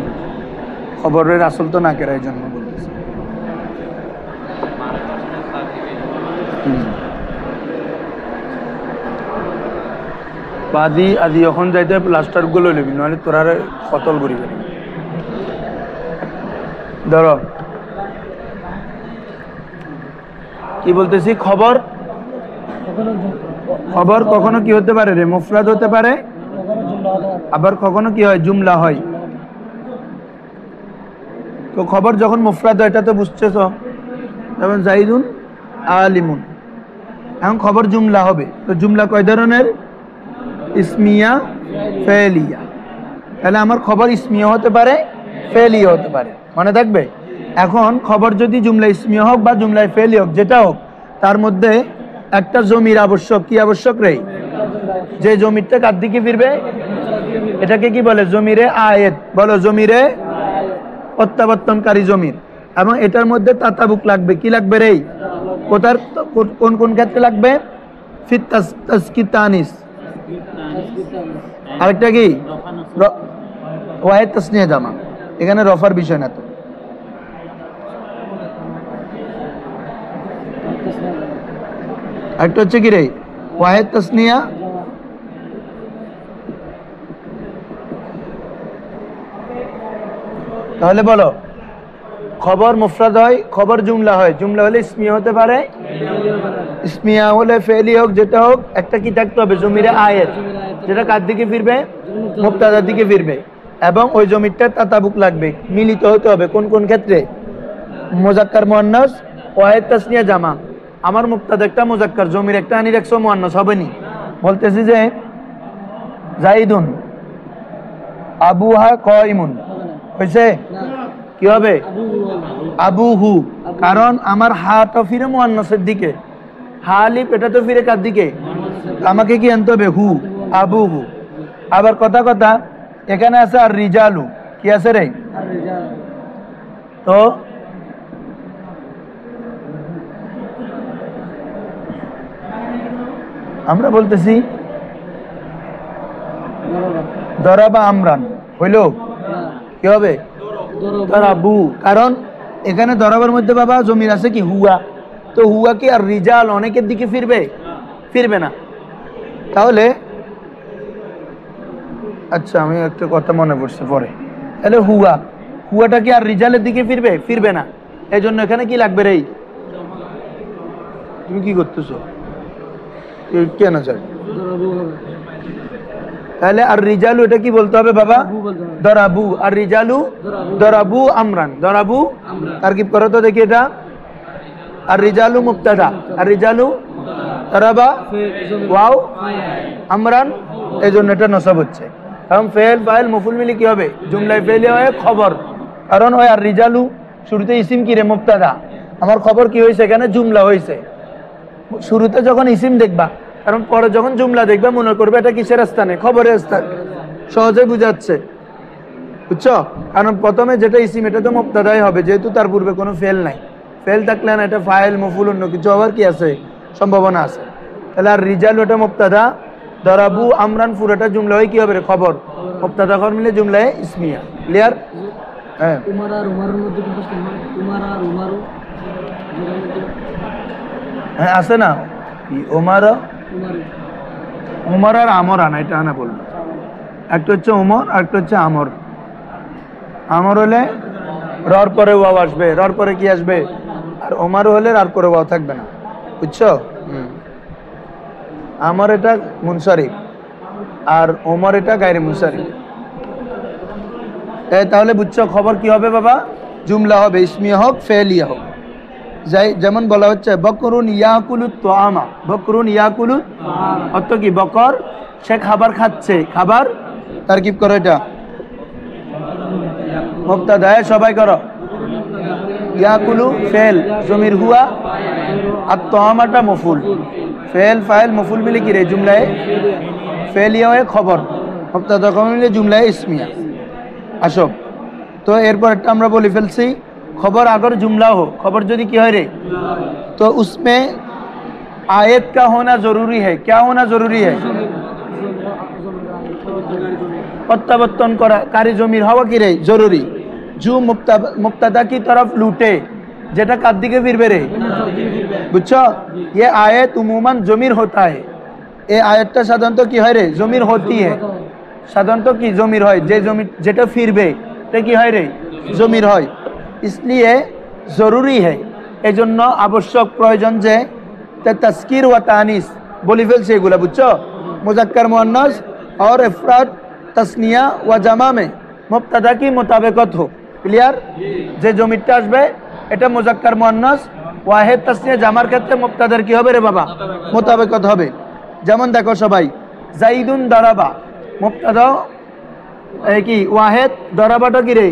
খবরের আসল তো নাকেরা, এই জন্য বলতেছে। বাদি আদি এখন যাইতে প্লাস্টার গুলো নেবি, নাহলে তোরা কতল করি ফেলি। ধরো কি বলতেছি, খবর খবর কখনো কি হতে পারে রে? মুফরাদ হতে পারে, আবার কখনো কি হয়? জুমলা হয়। তো খবর যখন মুফরাদ হয় এটা তো বুঝতেছ, যেমন জাইদুন আলিমুন। এখন খবর জুমলা হবে, তো জুমলা কয় ধরনের? ইসমিয়া, ফেলিয়া। তাহলে আমার খবর ইসমিয়া হতে পারে, ফেলিয়া হতে পারে, মনে থাকবে। এখন খবর যদি জুমলা ইসমিয়া হোক বা জুমলায় ফেলি হোক, যেটা হোক, তার মধ্যে একটা জমির আবশ্যক। কি আবশ্যক রে? যে জমিরটা কার দিকে ফিরবে এটাকে কি বলে? জমিরে আয়েত। বলো, জমিরে প্রত্যাবর্তনকারী জমির। এবং এটার মধ্যে তাতাবুক লাগবে। কি লাগবে রে? কোথার কোন কোন ক্ষেত্রে লাগবে? ফিত তাসকিত তানিস। আরেকটা কি? ওয়াহিদ তাসনিয়া জামা। এখানে রফার বিষয় না তো। একটা হচ্ছে কি রে? ওয়াহিদ তাসনিয়া, তাহলে বলো খবর মুফরাদ হয়, খবর জুমলা হয়। জুমলা হলে ইসমিয়া হতে পারে, ইসমিয়া হলে ফেলি হোক, যেটা হোক, একটা কি থাকতে হবে? জমিরে আয়াত, যেটা কার দিকে ফিরবে? মুবতাদার দিকে ফিরবে। এবং ওই জমিরটার তাতাবুক লাগবে, মিলিত হতে হবে। কোন কোন ক্ষেত্রে? মুজাক্কার মুআন্নাস, ওয়াহিদ তাসনিয়া জামা। আমার মুবতাদা একটা মুজাক্কার, জমির একটা আনি রাখছো, মুআন্নাস হবে নি। বলতেছি যে জাইদুন আবুহা কাইমুন, হইছে? কি হবে? আবুহু। কারণ আমার হা তো ফিরে মুআন্নাসের দিকে, হা আলিফ এটা তো ফিরে কার দিকে? আমাকে কি আনতে হবে? হু, আবুহু। আবার কথা কথা এখানে আছে আর রিজালু। কি আছে রে? তো আমরা বলতেছি দরাবা আমরান, হইল? কি হবে? দরাবু। কারণ এখানে দরাবার মধ্যে বাবা জমির আছে কি? হুয়া। তো হুয়া কি আর রিজাল অনেকের দিকে ফিরবে? ফিরবে না। তাহলে আচ্ছা, আমি একটা কথা মনে পড়ছে পরে। তাহলে হুয়া, হুয়াটা কি আর রিজালের দিকে ফিরবে? ফিরবে না। এই জন্য এখানে কি লাগবে রে? তুমি কি করতেছো? কেন চাই? তাহলে আর রিজালু এটা কি বলতে হবে বাবা? দরাবু। আর রিজালু দরাবু আমরান। দরাবু তারকিব করো তো দেখি এটা। আর রিজালু মুবতাদা, আর রিজালু দরাবা ওয়াও আমরান, এই জন্য এটা নসব হচ্ছে। এবং ফেল ফাইল মফুল মিলি কি হবে? জুমলায় ফেলে হয় খবর। কারণ ওই আর রিজালু শুরুতে ইসিম কি রে? মুবতাদা। আমার খবর কি হয়েছে? এখানে জুমলা হয়েছে। শুরুতে যখন ইসিম দেখবা, কারণ পরে যখন জুমলা দেখবা মনে করবে এটা কিসের স্থানে? খবরের স্থানে। সহজে বুঝাচ্ছে, বুঝছো? কারণ প্রথমে যেটা ইসিম এটা তো মুবতাদাই হবে, যেহেতু তার পূর্বে কোনো ফেল নাই। ফেল থাকলে না এটা ফাইল মফুল অন্য কিছু হওয়ার কি আছে? সম্ভাবনা আছে। তাহলে আর রিজাল ওটা মুবতাদা, দরাবু আমরান পুরোটা জুমলা হয় কি হবে রে? খবর। মুবতাদা খবর মিলে জুমলায় ইসমিয়া। ক্লিয়ার? হ্যাঁ। হ্যাঁ আছে না, ওমার উমর আর আমর আনা, এটা আনা বলবো। একটা হচ্ছে উমর আর একটা হচ্ছে আমর। আমর হলে রর পরে ওয়াও আসবে, রর পরে কি আসবে? আর ওমার হলে আর পরে ওয়াও থাকবে না, বুঝছো? আমর এটা মুনসারিফ, আর ওমর এটা গায়রে মুনসারিফ। তাহলে বুঝছো খবর কি হবে বাবা? জুমলা হবে, ইসমিয়া হোক ফেলিয়া হোক। যাই যেমন বলা হচ্ছে বকরুন ইয়াকুলু তোয়ামা, বকরুন ইয়াকুলু অর্থ কি? বকর সে খাবার খাচ্ছে। খাবার তারকিব করো, এটা মুবতাদা। সবাই করো। ইয়াকুলু ফেল, জমির হুয়া, আর তোয়ামাটা মফুল। ফেল ফাইল মফুল মিলে কি রে জুমলায় ফেলিয়া হয়ে খবর, মুবতাদা খবর মিলে জুমলায় ইসমিয়া। আসো তো এরপর একটা আমরা বলে ফেলছি खबर अगर जुमला हो, खबर जो क्या है रे, तो उसमें आयत का होना जरूरी है। क्या होना जरूरी है? प्रत्यावर्तन करा कारी जमीर हवा की रे जरूरी। जो मुब्तदा की तरफ लूटे जेटा काद दिके फिरबे रे, बुझछो? ये आयत उमूमन जमीर होता है। ये आयतटा साधारणत की है रे जमीर होती है। साधारणत की जमीर है, जे जमीर जेटा फिरबे ते की है रे जमीर है। इसलिए जरूरी है एजন্য आवश्यक प्रयोजन जे तस्कीर व तानिस बोली फेलছে এগুলা, বুঝছো? मुज़क्कर मुअन्नस और इफराद तस्निया व जमा में मुब्तदा की मुताबिकत हो। क्लियर? যে জমিরটা আসবে এটা মুযাক্কার মুअन्नस ওয়াহিদ তাসনিয়া জামার ক্ষেত্রে মুবতাদার কি হবে রে বাবা? মুতাবিকত হবে। যেমন দেখো সবাই, জাইদুন দারাবা মুবতাদা কি ওয়াহিদ, দারাবাটা কি রে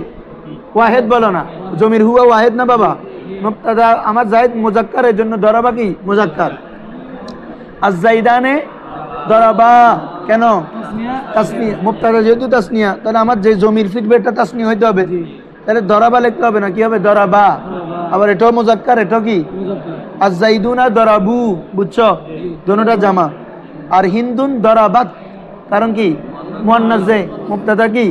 ওয়াহিদ বলো না, জমির হুয়া ওয়াহিদ না বাবা। মুবতাদা আমার জায়েদ মুযাক্কার, এর জন্য দরাবা কি মুযাক্কার। আজ জাইদানে দরাবা কেন? তাসনিয়া। মুবতাদা যেহেতু তাসনিয়া তাহলে আমার যে জমির ফিটবে এটা তাসনিয়া হইতে হবে, তাহলে দরাবা লিখতে হবে না, কি হবে? দরাবা। আবার এটাও মুযাক্কার, এটাও কি? আজ জাইদুনা দরাবু, বুঝছো? দুটোটা জামা। আর হিন্দুন দরাবাত, কারণ কি মুয়ান্নাস যে মুবতাদা কি,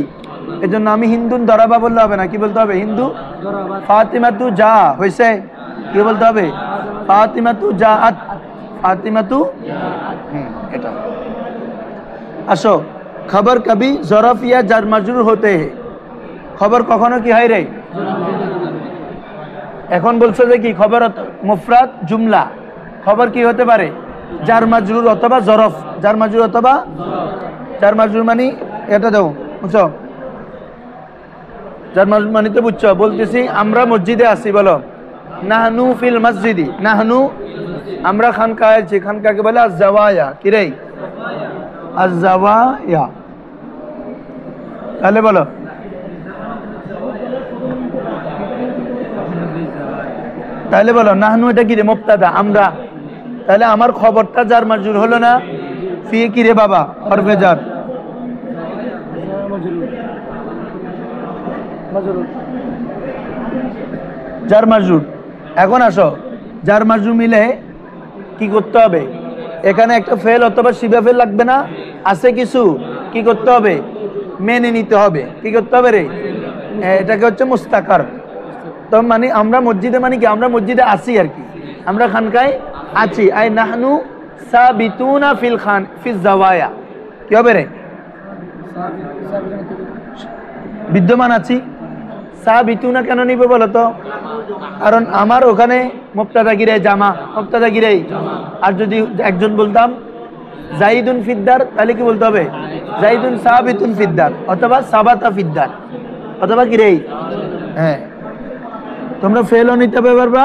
এজন্য আমি হিন্দুন দরাবা বললে হবে না, কি বলতে হবে? হিন্দু ফাতিমাতু যা হইছে, কি বলতে হবে? ফাতিমাতু জাআত, ফাতিমাতু। এটা আসো, খবর কবি জরফ ইয়া জার মাজরুর হতে হে। খবর কখনো কি হয় রে? এখন বলছো যে কি খবর মুফরাদ জুমলা, খবর কি হতে পারে? জার মাজরুর অথবা জরফ। জার মাজরুর অথবা জার মাজরুর মানে এটা দাও, বুঝছো? যার মানিতে বুঝছো? বলতেছি আমরা মসজিদে আছি, বলো নাহনু ফিল মসজিদি। নাহনু আমরা খানকায় আছি, খানকাকে বলে আজ-জাওয়ায়া। কি রে? আজ-জাওয়ায়া। তাহলে বলো নাহনু এটা কি রে? মুবতাদা, আমরা। তাহলে আমার খবরটা জার মাজরুর হলো না? ফি কি রে বাবা? হরফে জার। জার মাজরুর। এখন আসো, জার মাজরুর মিলে কি করতে হবে? এখানে একটা ফেল অথবা শিবা ফেল লাগবে না? আছে কিছু, কি করতে হবে? মেনে নিতে হবে। কি করতে হবে রে? এটাকে হচ্ছে মুস্তাকার। তো মানে আমরা মসজিদে, মানে কি আমরা মসজিদে আছি আর কি, আমরা খানকায় আছি। আই নাহনু সাবিতুনা ফিল খান ফিজ জাওয়ায়া। কি হবে রে? বিদ্যমান আছি। সাবিতুনা কেন নিবে বলো তো? কারণ আমার ওখানে মুবতাদা গিরে জামা, মুবতাদা গিরে। আর যদি একজন বলতাম জাইদুন ফিদ্দার, তাহলে কি বলতে হবে? জাইদুন সাবিতুন ফিদ্দার অথবা সাবাতা ফিদ্দার অথবা গিরে। হ্যাঁ, তোমরা ফেলও নিতে পারবা,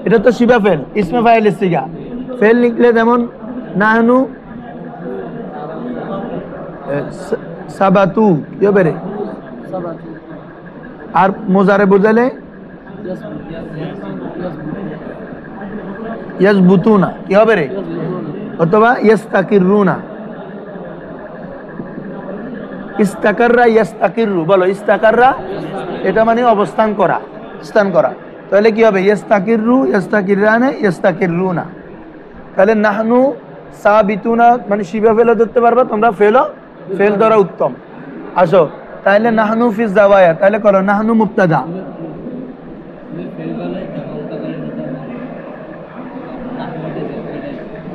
এটা তো শিবা ফেল, ইসমে ফাইল সিগা। ফেল লিখলে যেমন নাহনু সাবাতু, কি হবে রে? আর মোজারে বুঝালে ইয়াসবুতুনা, কি হবে রে? অথবা ইয়াস্তাকিরুনা। ইস্তাকাররা ইয়াস্তাকিরু, বলো ইস্তাকাররা, এটা মানে অবস্থান করা, স্থান করা। তাহলে কি হবে? ইয়াস্তাকিরু, ইয়াস্তাকিরানে, ইয়াস্তাকিরুনা। তাহলে নাহনু সাবিতুনা মানে শিবা ফেলও ধরতে পারবা তোমরা, ফেল ধরা উত্তম। আসো তাহলে নাহনু ফিজ জাওয়ায়া, তাহলে করো নাহনু মুবতাদা।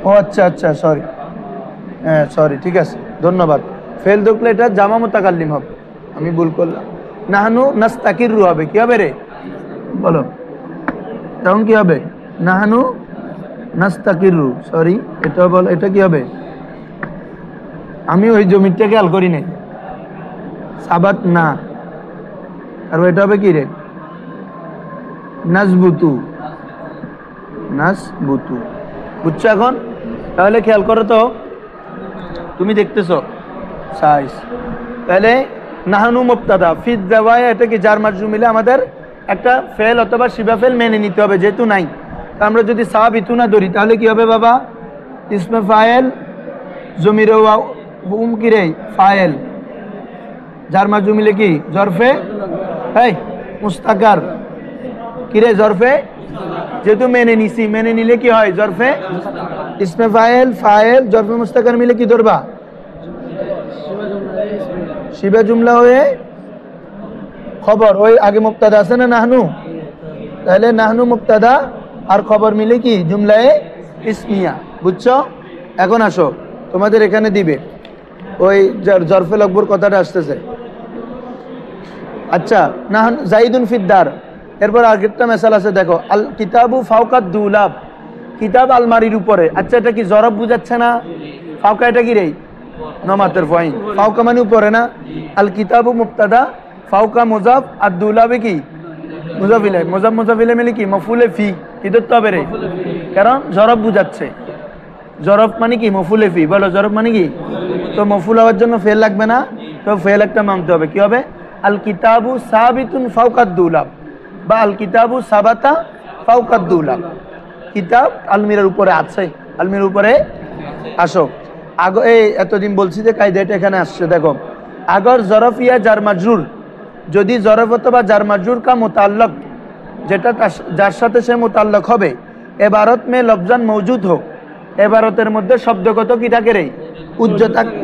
ও আচ্ছা আচ্ছা, সরি, হ্যাঁ সরি, ঠিক আছে, ধন্যবাদ। ফেল দেখলে এটা জামা মুতাকাল্লিম হবে, আমি ভুল করলাম। নাহনু নাস্তাকিরু হবে, কি হবে রে? বলো তখন কি হবে? নাহনু নাস্তাকিরু, সরি, এটা বল, এটা কি হবে? আমি ওই জমিটা খেয়াল করি নাই। সাবাত না, আর এটা হবে কি রে? নাজবুতু, নাজবুতু। বুঝছো এখন? তাহলে খেয়াল করো তো, তুমি দেখতেছো সাইজ। তাহলে নাহানু মুবতাদা ফিদ জাওয়ায়া, এটা কি জার মাজরুর মিলে আমাদের একটা ফেল অথবা শিবা ফেল মেনে নিতে হবে, যেহেতু নাই। আমরা যদি সাবিতু না ধরি তাহলে কি হবে বাবা? ইসমে ফায়েল জমিরে হুম কি রে? ফায়েল জার মাজরুর মিলে কি জরফে এই মুস্তাকার কি রে? জরফে, যেহেতু মেনে নিছি, মেনে নিলে কি হয়? জরফে ইসমে ফায়েল ফায়েল জরফে মুস্তাকার মিলে কি ধরবা? শিবা জুমলা হয়ে খবর। ওই আগে মুবতাদা আছে না নাহনু, তাহলে নাহনু মুবতাদা আর খবর মিলে কি জুমলায়ে ইসমিয়া। বুঝছো? এখন আসো, তোমাদের এখানে দিবে ওই জরফে লকবুর কথাটা আসতেছে। আচ্ছা, নাহনু জাইদুন ফিদ্দার, এরপর আরেকটা মেসাল আছে দেখো, আল কিতাবু ফাওকাদ দুলাব, কিতাব আলমারির উপরে। আচ্ছা, এটা কি জরব বুঝাচ্ছে না? ফাওকা এটা কি রে? নমাতের ফাইন। ফাওকা মানে উপরে না? আল কিতাবু মুবতাদা, ফাওকা মুজাফ, আর দুলাবে কি মুজাফ ইলাইহি। মুজাফ ইলাইহি মিলে কি মফউলে ফি, কি ধরতে হবে রে? কারণ জরব বুঝাচ্ছে। জরব মানে কি? মফউলে ফি। বলো জরব মানে কি? তো মফউল হওয়ার জন্য ফেল লাগবে না, তো ফেল একটা মানতে হবে। কি হবে? আল কিতাবু সাবিতুন ফাওকাদ দুলাব, বা আল কিতাবু সাবাতা ফাওকাদ দুলাব। কিতাব আলমিরার উপরে আছে, আলমিরার উপরে। আসো, আগে এই এতদিন বলছি যে কায়দাটা এখানে আসছে দেখো। আগর জরফিয়া জার মাজরুর, যদি জরফ অথবা জার মাজরুর কা মুতাল্লক, যেটা যার সাথে সে মুতাল্লক হবে, এবারত মে লফজান মৌজুদ হোক, এবারতের মধ্যে শব্দগত কি থাকে রে?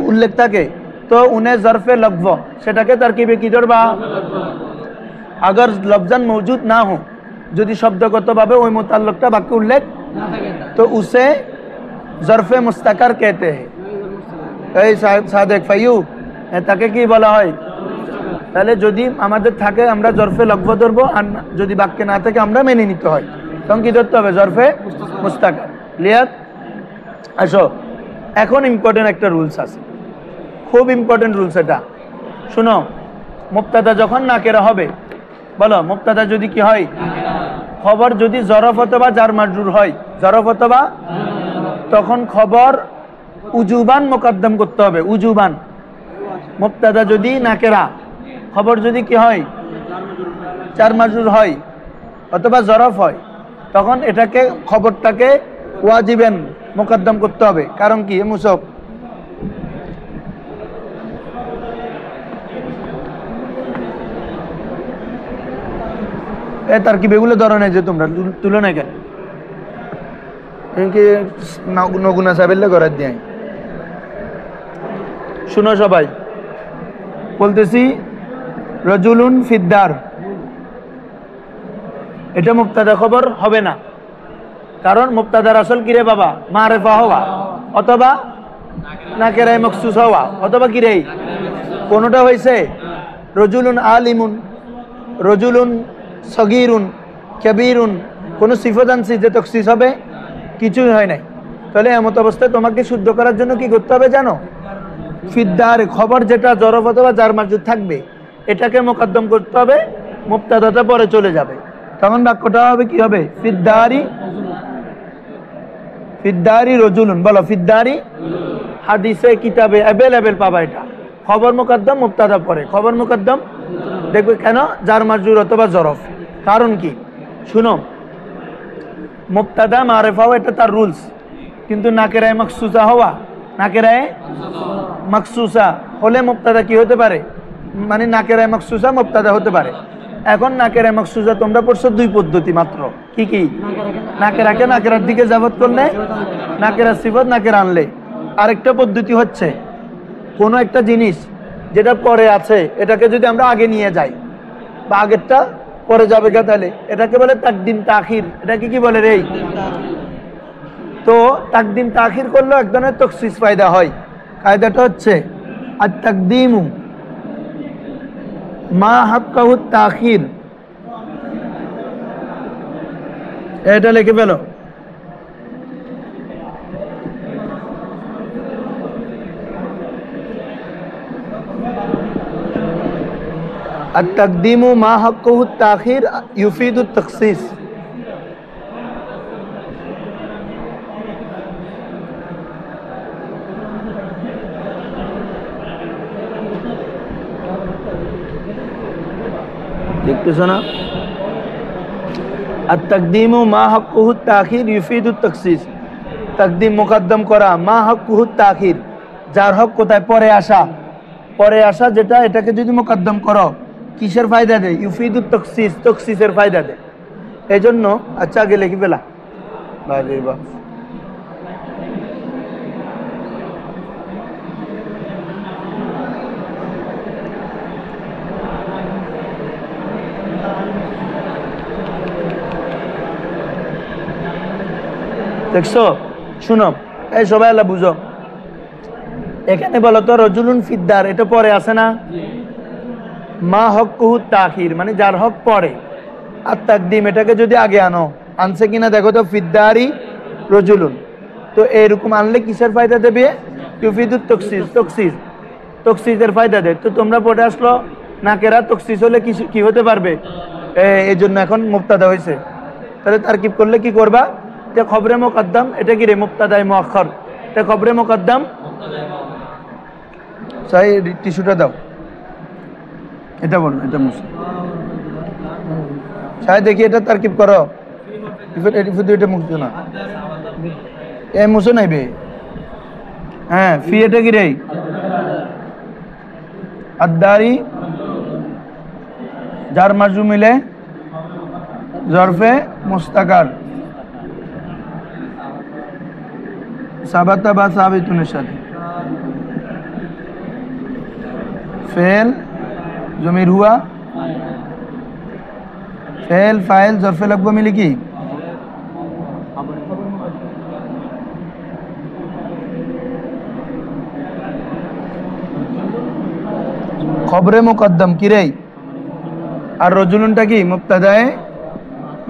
উল্লেখ থাকে, তো উনে জরফে লফজ, সেটাকে তারকিবে কি ধরবা? আগর লফজান মৌজুদ না হোক, যদি শব্দগতভাবে ওই মুতাল্লকটা বাক্যে উল্লেখ, তো উসে জরফে মুস্তাকার कहते हैं। এই সাদেক ফাইয়ু, তাকে কি বলা হয়? তাহলে যদি আমাদের থাকে আমরা জরফে লকব ধরবো, আর যদি বাক্যে না থাকে আমরা মেনে নিতে হয়, তখন কি ধরতে হবে? জরফে মুস্তাকার। ক্লিয়ার? আসো, এখন ইম্পর্টেন্ট একটা রুলস আছে, খুব ইম্পর্টেন্ট রুলস এটা। শুনো, মুবতাদা যখন নাকেরা হবে, বলো মুবতাদা যদি কি হয়? খবর যদি জরফ অথবা জার মাজরুর হয়, জরফ অথবা, তখন খবর উজুবান মুকদ্দম করতে হবে। উজুবান। মুবতাদা যদি নাকেরা, খবর যদি কি হয়? জার মাজরুর হয় অথবা জরফ হয়, তখন এটাকে খবরটাকে ওয়াজিবেন মুকদ্দম করতে হবে। কারণ কি? মুসব তার কি বেগুলো ধরনের যে তোমরা তুলো না কেন? নগুনা সাহেবের করার দিয়ে শুনো সবাই, বলতেছি রজুলুন ফিদ্দার, এটা মুবতাদা খবর হবে না, কারণ মুবতাদার আসল কিরে বাবা? মারেফা হওয়া অথবা নাকেরায়ে মখসুস হওয়া অথবা কিরে, কোনটা হয়েছে? রজুলুন আলিমুন, রজুলুন সগীরুন, কবিরুন, কোন সিফত আনছি যে তখসিস হবে? কিছুই হয় নাই। তাহলে এমত অবস্থায় তোমাকে শুদ্ধ করার জন্য কি করতে হবে জানো? ফিদ্দার খবর যেটা জরফ অথবা জার মাজরুর থাকবে, এটাকে মুকদ্দম করতে হবে, মুবতাদাটা পরে চলে যাবে। তখন বাক্যটা হবে কি হবে? ফিদ্দারি, ফিদ্দারি রজুলুন। বলো ফিদ্দারি। হাদিসে কিতাবে অ্যাভেলেবেল পাবা এটা। খবর মুকদ্দম, মুবতাদা পরে। খবর মুকদ্দম, দেখবে কেন? জার মাজরুর অথবা জরফ। কারণ কি? শুনো, মুবতাদা মারিফা হওয়া এটা তার রুলস, কিন্তু নাকেরায়ে মখসুসা হওয়া, নাকেরায়ে মখসুসা হলে মুবতাদা কি হতে পারে? মানে নাকেরায়ে মখসুসা মুবতাদা হতে পারে। এখন নাকেরায়ে মখসুসা তোমরা পড়ছো দুই পদ্ধতি মাত্র। কি কি? নাকেরাকে নাকেরার দিকে যাবত করলে, নাকেরা সিফত নাকেরা আনলে। আরেকটা পদ্ধতি হচ্ছে কোনো একটা জিনিস যেটা পরে আছে, এটাকে যদি আমরা আগে নিয়ে যাই, বা আগেরটা পরে যাবে, তাহলে এটাকে বলে তাকদিম তাখির। এটাকে কি বলে রে? তো তাকদিম তাখির করলেও এক ধরনের তখসিস ফায়দা হয়। কায়দাটা হচ্ছে আর তাকদিমু মা হাক্কাহু তাখির। এটা লিখে ফেলো। التقديم ما حقه التأخير يفيد التخصيص. দেখতেছো না? التقديم ما حقه التأخير يفيد التخصيص. তাকদিম মুকদ্দম করা, মা হকুহু তাখির, যার হক কোথায় পরে আসা যেটা, এটাকে যদি মুকদ্দম করো কিসের ফায়দা দেয়? ইউফিদুত তখসিস, তখসিসের ফায়দা দেয়। এই জন্য আচ্ছা আগে লিখি পেলা দেখছো? শুনো, এই সবাই আল্লাহ বুঝো, এখানে বলো তো রজুলুন ফিদ্দার, এটা পরে আছে না? মা হকুহু তাখির মানে যার হক পরে, আর তাকদিম এটাকে যদি আগে আনো, আনছে কিনা দেখো তো, ফিদ্দারি রজুলুন, তো এরকম আনলে কিসের ফায়দা দেবে? ইউফিদুত তখসিস, তখসিসের ফায়দা দেয়। তো তোমরা পড়ে আসলো নাকেরা, তখসিস হলে কি হতে পারবে? এই জন্য এখন মুবতাদা হয়েছে। তাহলে তারকিব করলে কি করবা? যে খবরে মুকদ্দম, এটা কি রে? মুবতাদায়ে মুআক্খার, এটা খবরে মুকদ্দম। সাই টিস্যুটা দাও, এটা বল, এটা মুছে সাই দেখি, এটা তারকিব করো। এটা মুছছো না, এ মুছো নাই বে। হ্যাঁ, ফি এটা কি রে? আদারি জার মাজরুর মিলে জরফে মুস্তাকার, সাবাতা বা সাবিতুনের সাথে ফেল জমির হুয়া, ফেল ফাইল জরফে লাগবো মিলে কি? খবরে মুকদ্দম কি রে? আর রজুলুনটা কি?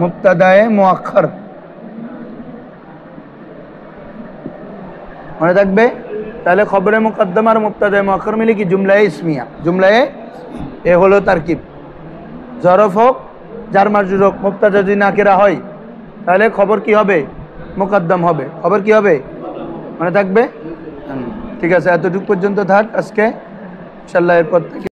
মুবতাদায়ে মুআক্খার, মনে থাকবে? তাহলে খবরে মুকদ্দম আর মুবতাদায়ে মুআক্খার মিলে কি? জুমলায়ে ইসমিয়া। জুমলায়ে এ হলো তারকিব। জরফ হোক, জার মাজরুর হোক, মুবতাদা যদি নাকিরা হয় তাহলে খবর কি হবে? মুকদ্দম হবে। খবর কি হবে? মনে থাকবে? ঠিক আছে, এতটুকু পর্যন্ত থাক আজকে, ইনশাআল্লাহ এরপর থেকে